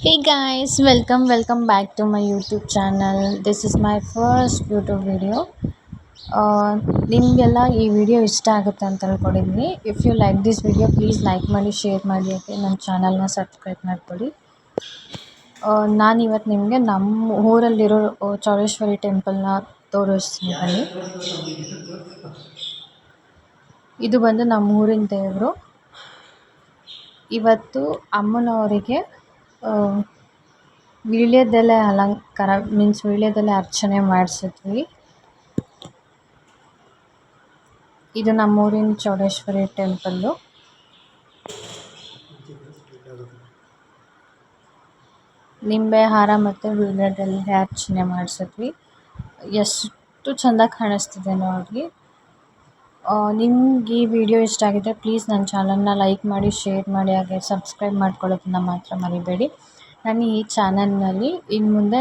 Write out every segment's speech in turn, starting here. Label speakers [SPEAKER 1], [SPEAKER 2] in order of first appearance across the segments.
[SPEAKER 1] Hey guys, welcome back to my YouTube channel. This is my first YouTube video. ನಿಮಗೆಲ್ಲ ಈ video ಇಷ್ಟ ಆಗುತ್ತೆ ಅಂತ ಅಂದ್ಕೊಂಡಿದ್ದೀನಿ. If you like this video please like ಮಾಡಿ, share ಮಾಡಿ, ಓಕೆ. ನನ್ನ ಚಾನಲ್ನ ಸಬ್ಸ್ಕ್ರೈಬ್ ಮಾಡ್ಕೊಳ್ಳಿ. ನಾನಿವತ್ತು ನಿಮಗೆ ನಮ್ಮ ಊರಲ್ಲಿರೋ ಚೌಡೇಶ್ವರಿ ಟೆಂಪಲ್ನ ತೋರಿಸ್ತೀನಿ ಬನ್ನಿ. ಇದು ಬಂದು ನಮ್ಮ ಊರಿನ ದೇವರು. ಇವತ್ತು ಅಮ್ಮನವರಿಗೆ ವೀಳ್ಯದೆಲೆ ಅಲಂಕಾರ ಮೀನ್ಸ್ ವೀಳ್ಯದೆಲೆ ಅರ್ಚನೆ ಮಾಡಿಸಿದ್ವಿ. ಇದು ನಮ್ಮೂರಿನ ಚೌಡೇಶ್ವರಿ ಟೆಂಪಲ್ಲು. ನಿಂಬೆ ಹಾರ ಮತ್ತು ವೀಳ್ಯದೆಲೆ ಅರ್ಚನೆ ಮಾಡಿಸಿದ್ವಿ. ಎಷ್ಟು ಚೆಂದ ಕಾಣಿಸ್ತಿದೆ ನೋಡಿ. ನಿಮ್ಗೆ ಈ ವಿಡಿಯೋ ಇಷ್ಟ ಆಗಿದೆ ಪ್ಲೀಸ್ ನನ್ನ ಚಾನಲ್ನ ಲೈಕ್ ಮಾಡಿ, ಶೇರ್ ಮಾಡಿ, ಹಾಗೆ ಸಬ್ಸ್ಕ್ರೈಬ್ ಮಾಡ್ಕೊಳ್ಳೋದನ್ನ ಮಾತ್ರ ಮರಿಬೇಡಿ. ನಾನು ಈ ಚಾನಲ್ನಲ್ಲಿ ಇನ್ನು ಮುಂದೆ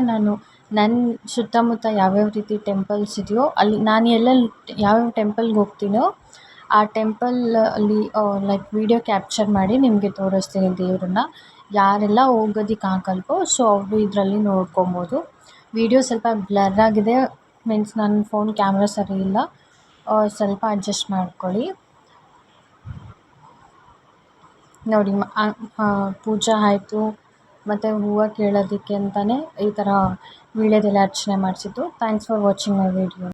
[SPEAKER 1] ನನ್ನ ಸುತ್ತಮುತ್ತ ಯಾವ್ಯಾವ ರೀತಿ ಟೆಂಪಲ್ಸ್ ಇದೆಯೋ ಅಲ್ಲಿ ನಾನು ಎಲ್ಲೆಲ್ಲಿ ಯಾವ್ಯಾವ ಟೆಂಪಲ್ಗೆ ಹೋಗ್ತೀನೋ ಆ ಟೆಂಪಲ್ ಅಲ್ಲಿ ಲೈಕ್ ವಿಡಿಯೋ ಕ್ಯಾಪ್ಚರ್ ಮಾಡಿ ನಿಮಗೆ ತೋರಿಸ್ತೀನಿ ದೇವ್ರನ್ನ. ಯಾರೆಲ್ಲ ಹೋಗೋದಕ್ಕಾಗಲ್ವೋ ಸೊ ಅವರು ಇದರಲ್ಲಿ ನೋಡ್ಕೊಬೋದು. ವಿಡಿಯೋ ಸ್ವಲ್ಪ ಬ್ಲರ್ ಆಗಿದೆ, ಮೀನ್ಸ್ ನನ್ನ ಫೋನ್ ಕ್ಯಾಮ್ರಾ ಸರಿ ಇಲ್ಲ, ಸ್ವಲ್ಪ ಅಡ್ಜಸ್ಟ್ ಮಾಡ್ಕೊಳ್ಳಿ. ನೋಡಿ ಪೂಜೆ ಆಯಿತು ಮತ್ತು ಹೂವು ಕೀಳೋದಕ್ಕೆ ಅಂತಲೇ ಈ ಥರ ವೀಳ್ಯದೆಲೆ ಅರ್ಚನೆ ಮಾಡಿಸಿದ್ದು. Thanks for watching my video.